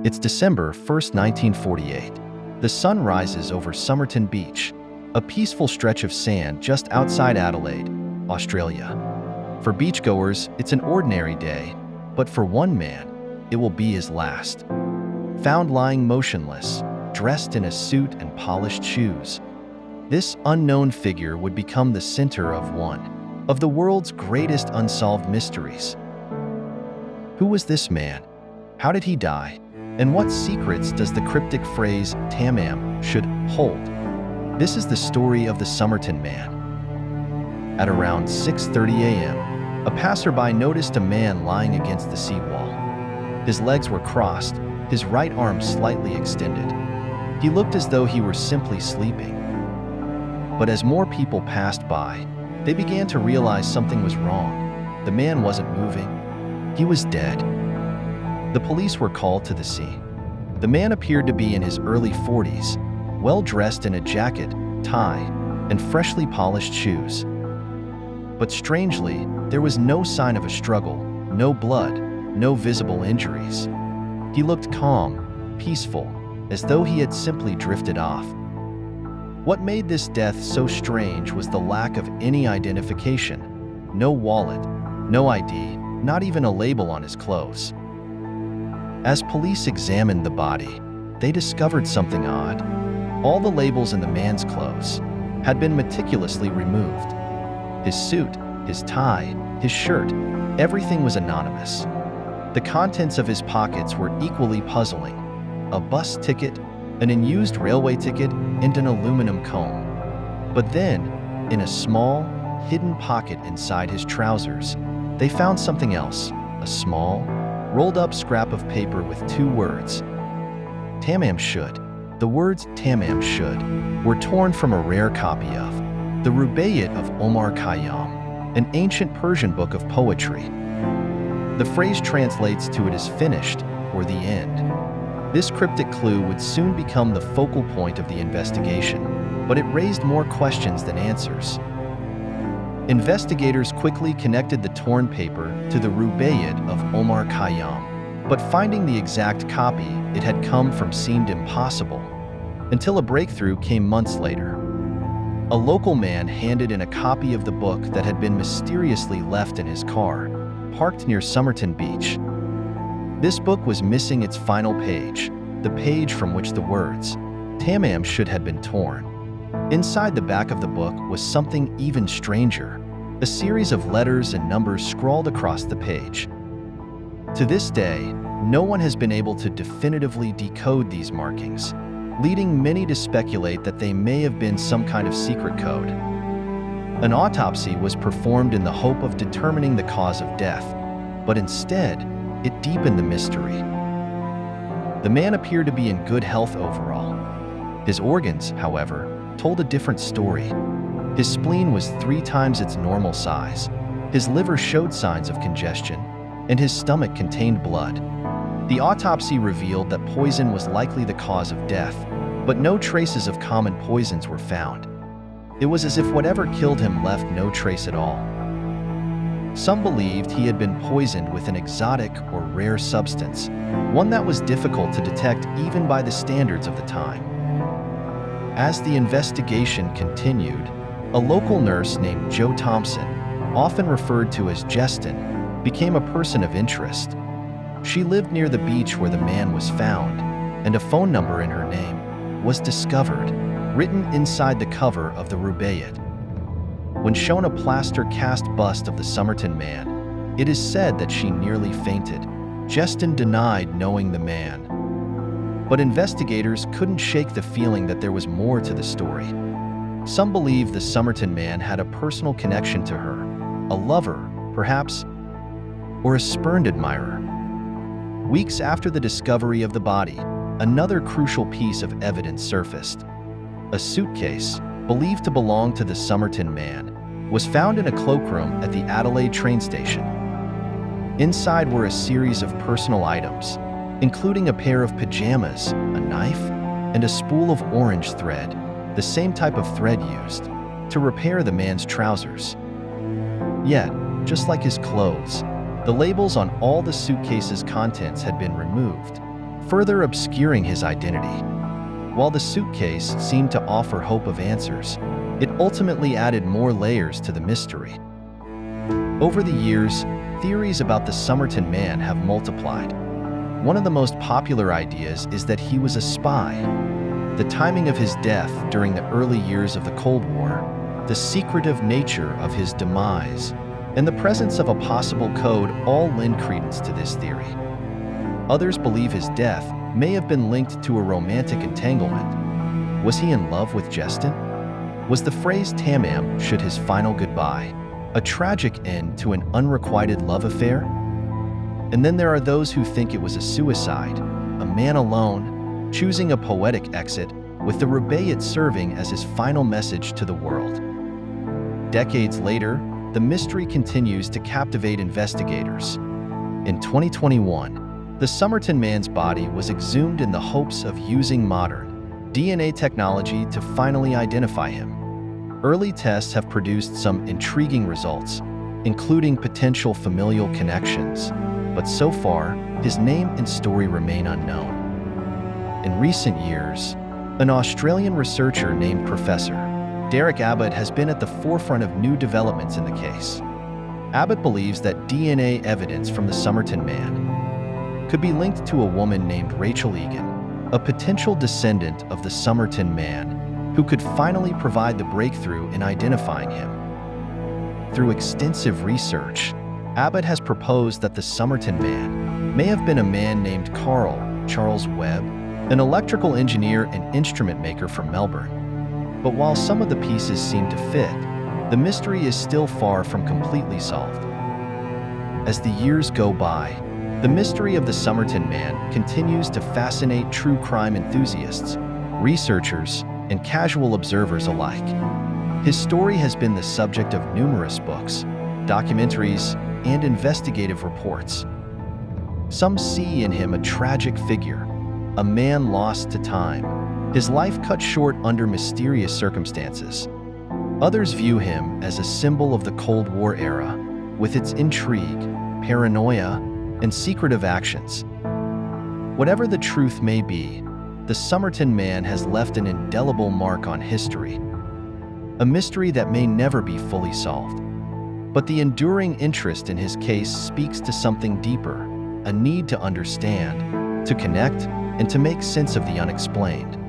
It's December 1st, 1948. The sun rises over Somerton Beach, a peaceful stretch of sand just outside Adelaide, Australia. For beachgoers, it's an ordinary day, but for one man, it will be his last. Found lying motionless, dressed in a suit and polished shoes, this unknown figure would become the center of one of the world's greatest unsolved mysteries. Who was this man? How did he die? And what secrets does the cryptic phrase Tamám Shud hold? This is the story of the Somerton Man. At around 6:30 a.m., a passerby noticed a man lying against the seawall. His legs were crossed, his right arm slightly extended. He looked as though he were simply sleeping. But as more people passed by, they began to realize something was wrong. The man wasn't moving. He was dead. The police were called to the scene. The man appeared to be in his early 40s, well-dressed in a jacket, tie, and freshly polished shoes. But strangely, there was no sign of a struggle, no blood, no visible injuries. He looked calm, peaceful, as though he had simply drifted off. What made this death so strange was the lack of any identification. No wallet, no ID, not even a label on his clothes. As police examined the body, they discovered something odd. All the labels in the man's clothes had been meticulously removed. His suit, his tie, his shirt, everything was anonymous. The contents of his pockets were equally puzzling. A bus ticket, an unused railway ticket, and an aluminum comb. But then, in a small, hidden pocket inside his trousers, they found something else, a small, rolled-up scrap of paper with two words, Tamám Shud. The words Tamám Shud were torn from a rare copy of the Rubaiyat of Omar Khayyam, an ancient Persian book of poetry. The phrase translates to "it is finished" or "the end." This cryptic clue would soon become the focal point of the investigation, but it raised more questions than answers. Investigators quickly connected the torn paper to the Rubaiyat of Omar Khayyam, but finding the exact copy it had come from seemed impossible, until a breakthrough came months later. A local man handed in a copy of the book that had been mysteriously left in his car, parked near Somerton Beach. This book was missing its final page, the page from which the words Tamám Shud had been torn. Inside the back of the book was something even stranger, a series of letters and numbers scrawled across the page. To this day, no one has been able to definitively decode these markings, leading many to speculate that they may have been some kind of secret code. An autopsy was performed in the hope of determining the cause of death, but instead, it deepened the mystery. The man appeared to be in good health overall. His organs, however, told a different story. His spleen was 3 times its normal size, his liver showed signs of congestion, and his stomach contained blood. The autopsy revealed that poison was likely the cause of death, but no traces of common poisons were found. It was as if whatever killed him left no trace at all. Some believed he had been poisoned with an exotic or rare substance, one that was difficult to detect even by the standards of the time. As the investigation continued, a local nurse named Jo Thompson, often referred to as Justin, became a person of interest. She lived near the beach where the man was found, and a phone number in her name was discovered, written inside the cover of the Rubaiyat. When shown a plaster cast bust of the Somerton Man, it is said that she nearly fainted. Justin denied knowing the man. But investigators couldn't shake the feeling that there was more to the story. Some believe the Somerton Man had a personal connection to her, a lover, perhaps, or a spurned admirer. Weeks after the discovery of the body, another crucial piece of evidence surfaced. A suitcase, believed to belong to the Somerton Man, was found in a cloakroom at the Adelaide train station. Inside were a series of personal items, including a pair of pajamas, a knife, and a spool of orange thread, the same type of thread used to repair the man's trousers. Yet, just like his clothes, the labels on all the suitcase's contents had been removed. further obscuring his identity. While the suitcase seemed to offer hope of answers, it ultimately added more layers to the mystery. Over the years, theories about the Somerton Man have multiplied. One of the most popular ideas is that he was a spy. The timing of his death during the early years of the Cold War, the secretive nature of his demise, and the presence of a possible code all lend credence to this theory. Others believe his death may have been linked to a romantic entanglement. Was he in love with Justin? Was the phrase Tamám Shud his final goodbye, a tragic end to an unrequited love affair? And then there are those who think it was a suicide, a man alone, choosing a poetic exit, with the Rubaiyat serving as his final message to the world. Decades later, the mystery continues to captivate investigators. In 2021, the Somerton Man's body was exhumed in the hopes of using modern DNA technology to finally identify him. Early tests have produced some intriguing results, including potential familial connections, but so far, his name and story remain unknown. In recent years, an Australian researcher named Professor Derek Abbott has been at the forefront of new developments in the case. Abbott believes that DNA evidence from the Somerton Man could be linked to a woman named Rachel Egan, a potential descendant of the Somerton Man, who could finally provide the breakthrough in identifying him. Through extensive research, Abbott has proposed that the Somerton Man may have been a man named Carl Charles Webb, an electrical engineer and instrument maker from Melbourne. But while some of the pieces seem to fit, the mystery is still far from completely solved. As the years go by, the mystery of the Somerton Man continues to fascinate true crime enthusiasts, researchers, and casual observers alike. His story has been the subject of numerous books, documentaries, and investigative reports. Some see in him a tragic figure, a man lost to time, his life cut short under mysterious circumstances. Others view him as a symbol of the Cold War era, with its intrigue, paranoia, and secretive actions. Whatever the truth may be, the Somerton Man has left an indelible mark on history, a mystery that may never be fully solved. But the enduring interest in his case speaks to something deeper, a need to understand, to connect, and to make sense of the unexplained.